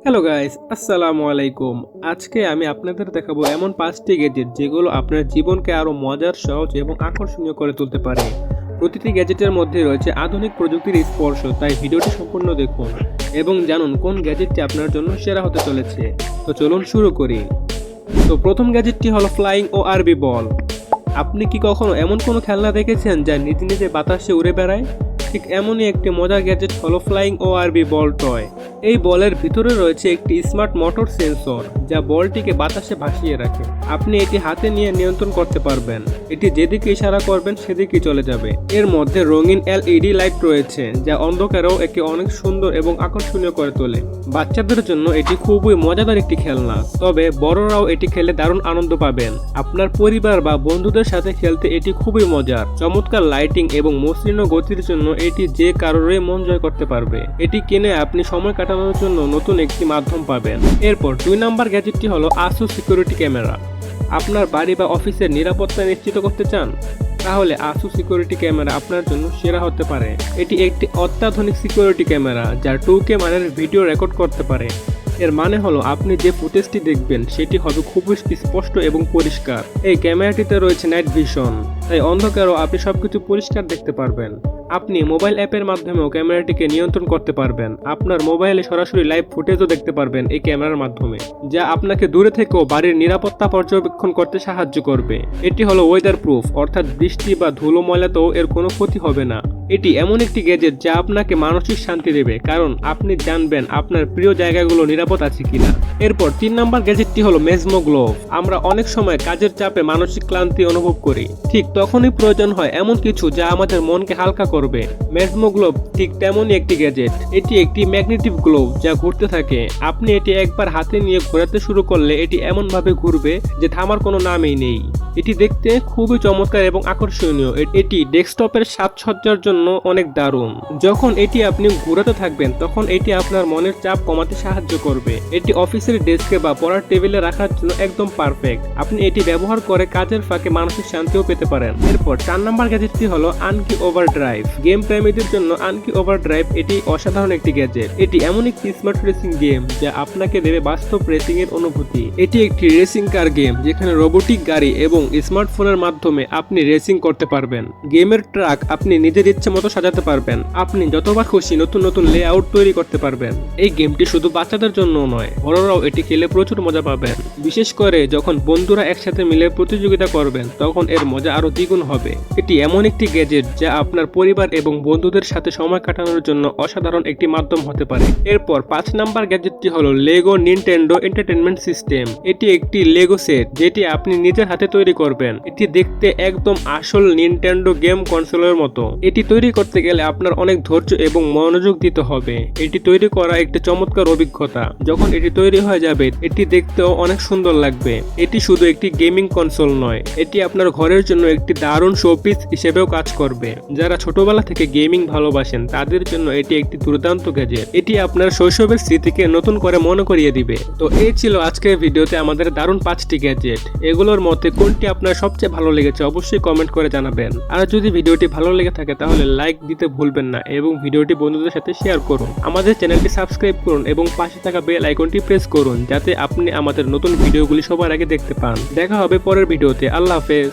Hello guys, আসসালামু আলাইকুম। আজকে আমি আপনাদের দেখাবো এমন 5টি গ্যাজেট যেগুলো আপনার জীবনকে আরো মজার, সহজ এবং আকর্ষণীয় করে তুলতে পারে। প্রতিটি গ্যাজেটের মধ্যে রয়েছে আধুনিক প্রযুক্তির স্পর্শ, তাই ভিডিওটি সম্পূর্ণ দেখুন এবং জানুন কোন গ্যাজেটটি আপনার জন্য সেরা হতে চলেছে। তো চলুন শুরু করি। তো প্রথম গ্যাজেটটি হলো ফ্লাইং ওআরবি বল। আপনি কি কখনো এমন কোনো খেলনা দেখেছেন যা নিজে নিজে বাতাসে উড়ে বেড়ায়? ঠিক এমনই একটি মজার গ্যাজেট হলো ফ্লাইং ওআরবি বল টয়। এই বলের ভিতরে রয়েছে একটি স্মার্ট মোটর সেন্সর যা বলটিকে বাতাসে ভাসিয়ে রাখে। আপনি এটি হাতে নিয়ে নিয়ন্ত্রণ করতে পারবেন। এটি যেদিকে ইশারা করবেন সেদিকেই চলে যাবে। এর মধ্যে রঙিন এলইডি লাইট রয়েছে যা অন্ধকারেও একে অনেক সুন্দর এবং আকর্ষণীয় করে তোলে। বাচ্চাদের জন্য এটি খুবই মজাদার একটি খেলনা, তবে বড়রাও এটি খেলে দারুণ আনন্দ পাবেন। আপনার পরিবার বা বন্ধুদের সাথে খেলতে এটি খুবই মজার। চমৎকার লাইটিং এবং মসৃণ গতির জন্য এটি যে কারোরই মন জয় করতে পারবে। এটি কিনে আপনি সময় কাটানোর জন্য নতুন একটি মাধ্যম পাবেন। এরপর 2 নম্বর গ্যাজেটটি হলো আসুস সিকিউরিটি ক্যামেরা। আপনার বাড়ি বা অফিসের নিরাপত্তা নিশ্চিত করতে চান? তাহলে আসুস সিকিউরিটি ক্যামেরা আপনার জন্য সেরা হতে পারে। এটি একটি অত্যাধুনিক সিকিউরিটি ক্যামেরা যা 2K মানের ভিডিও রেকর্ড করতে পারে। এর মানে হলো আপনি যে ফুটেজটি দেখবেন সেটি হবে খুবই স্পষ্ট এবং পরিষ্কার। এই ক্যামেরাটিতে রয়েছে নাইট ভিশন, তাই অন্ধকারেও আপনি সবকিছু পরিষ্কার দেখতে পারবেন। আপনি মোবাইল অ্যাপের মাধ্যমেও ক্যামেরাটিকে নিয়ন্ত্রণ করতে পারবেন। আপনার মোবাইলে সরাসরি লাইভ ফুটেজও দেখতে পারবেন এই ক্যামেরার মাধ্যমে, যা আপনাকে দূরে থেকেও বাড়ির নিরাপত্তা পর্যবেক্ষণ করতে সাহায্য করবে। এটি হলো ওয়েদার প্রুফ, অর্থাৎ বৃষ্টি বা ধুলো ময়লাতেও এর কোনো ক্ষতি হবে না। এটি এমন একটি গ্যাজেট যা আপনাকে মানসিক শান্তি দেবে, কারণ আপনি জানবেন আপনার প্রিয় জায়গাগুলো নিরাপদ আছে কিনা। এরপর 3 নম্বর গ্যাজেটটি হলো মেজমো গ্লোভ। আমরা অনেক সময় কাজের চাপে মানসিক ক্লান্তি অনুভব করি, ঠিক তখনই প্রয়োজন হয় এমন কিছু যা আমাদের মনকে হালকা করবে। মেজমো গ্লোভ ঠিক তেমনই একটি গ্যাজেট। এটি একটি ম্যাগনেটিক গ্লোভ যা ঘুরতে থাকে। আপনি এটি একবার হাতে নিয়ে ঘোরাতে শুরু করলে এটি এমনভাবে ঘুরবে যে থামার কোনো নামই নেই। এটি দেখতে খুবই চমৎকার এবং আকর্ষণীয়। এটি ডেস্কটপের সাজসজ্জার জন্য অনেক দারুণ। যখন এটি আপনি ঘোরাতে থাকবেন তখন এটি আপনার মনের চাপ কমাতে সাহায্য করবে। এটি অফিসের ডেস্কে বা পড়ার টেবিলে রাখার জন্য একদম পারফেক্ট। আপনি এটি ব্যবহার করে কাজের ফাঁকে মানসিক শান্তিও পেতে পারেন। এরপর 4 নম্বর গ্যাজেটটি হলো আনকি ওভারড্রাইভ। গেম প্রেমীদের জন্য আনকি ওভারড্রাইভ এটি অসাধারণ একটি গ্যাজেট। এটি এমন একটি স্মার্ট রেসিং গেম যা আপনাকে দেবে বাস্তব রেসিং এর অনুভূতি। এটি একটি রেসিং কার গেম যেখানে রোবোটিক গাড়ি এবং স্মার্টফোনের মাধ্যমে আপনি রেসিং করতে পারবেন। গেমের ট্রাক আপনি নিজের ইচ্ছে মতো সাজাতে পারবেন। আপনি যতবার খুশি নতুন নতুন লেআউট তৈরি করতে পারবেন। এই গেমটি শুধু বাচ্চাদের জন্য নয়, বড়রাও এটি খেলে প্রচুর মজা পাবেন। বিশেষ করে যখন বন্ধুরা একসাথে মিলে প্রতিযোগিতা করবেন তখন এর মজা আরো দ্বিগুণ হবে। এটি এমন একটি গ্যাজেট যা আপনার পরিবার এবং বন্ধুদের সাথে সময় কাটানোর জন্য অসাধারণ একটি মাধ্যম হতে পারে। এরপর 5 নম্বর গ্যাজেটটি হলো লেগো নিনটেন্ডো এন্টারটেনমেন্ট সিস্টেম। এটি একটি লেগো সেট যেটি আপনি নিজের হাতে তৈরি করবেন। এটি দেখতে একদম আসল নিনটেন্ডো গেম কনসোলের মতো। এটি তৈরি করতে গেলে আপনার অনেক ধৈর্য এবং মনোযোগ দিতে হবে। এটি তৈরি করা একটি চমৎকার অভিজ্ঞতা। যখন এটি তৈরি হয়ে যাবে এটি দেখতেও অনেক সুন্দর লাগবে। এটি শুধু একটি গেমিং কনসোল নয়, এটি আপনার ঘরের জন্য একটি দারুণ শোপিস হিসেবেও কাজ করবে। যারা ছোটবেলা থেকে গেমিং ভালোবাসেন তাদের জন্য এটি একটি দুর্দান্ত গ্যাজেট। এটি আপনার শৈশবের স্মৃতিকে নতুন করে মনে করিয়ে দিবে। তো এই ছিল আজকের ভিডিওতে আমাদের দারুণ 5টি গ্যাজেট। এগুলোর মধ্যে কোনটি আপনার সবচেয়ে ভালো লেগেছে অবশ্যই কমেন্ট করে জানাবেন। আর যদি ভিডিওটি ভালো লেগে থাকে তাহলে লাইক দিতে ভুলবেন না এবং ভিডিওটি বন্ধুদের সাথে শেয়ার করুন। আমাদের চ্যানেলটি সাবস্ক্রাইব করুন এবং পাশে থাকা বেল আইকনটি প্রেস করুন যাতে আপনি আমাদের নতুন ভিডিওগুলি সবার আগে দেখতে পান। দেখা হবে পরের ভিডিওতে। আল্লাহ হাফেজ।